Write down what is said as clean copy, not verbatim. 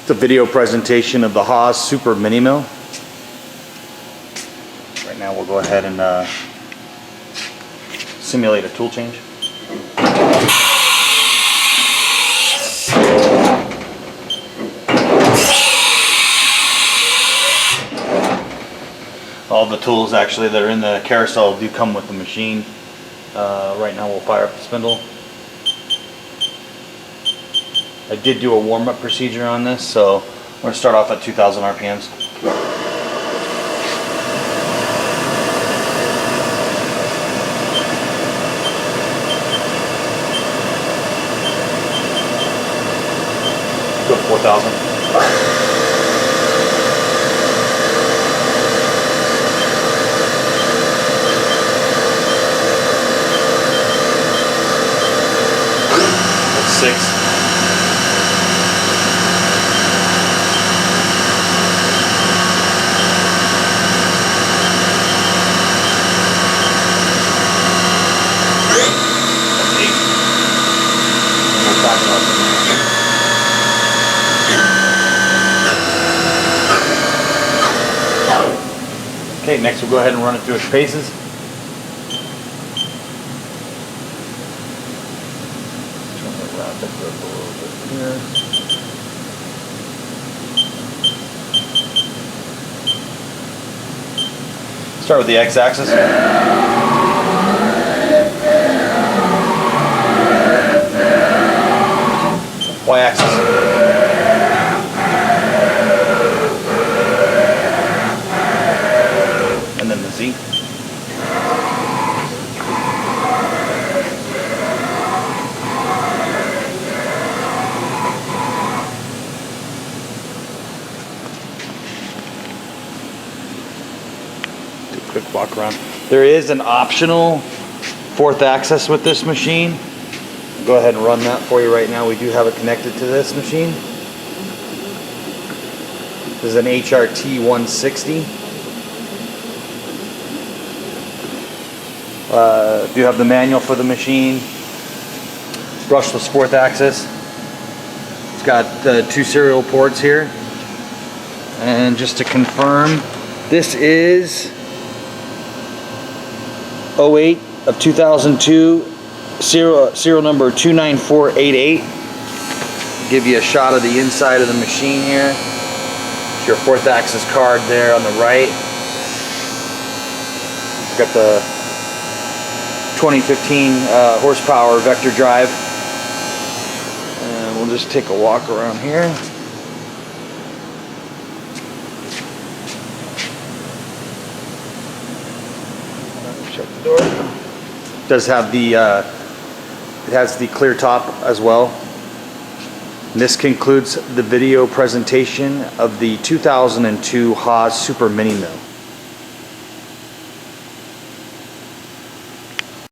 It's a video presentation of the Haas Super Mini Mill. Right now we'll go ahead and simulate a tool change. All the tools actually that are in the carousel do come with the machine. Right now we'll fire up the spindle. I did do a warm-up procedure on this, so we're going to start off at 2,000 RPMs. Go to 4,000. Six. Okay, next we'll go ahead and run it through its paces. Start with the x-axis. Y-axis. And then the Z. Quick walk around. There is an optional fourth axis with this machine. Go ahead and run that for you right now. We do have it connected to this machine. This is an HRT 160. Do have the manual for the machine. Brushless fourth axis. It's got 2 serial ports here. And just to confirm, this is 08 of 2002, serial number 29488. Give you a shot of the inside of the machine here. It's your fourth axis card there on the right. Got the 2015 horsepower vector drive. And we'll just take a walk around here. Shut the door. It does have the it has the clear top as well. And this concludes the video presentation of the 2002 Haas Super Mini Mill.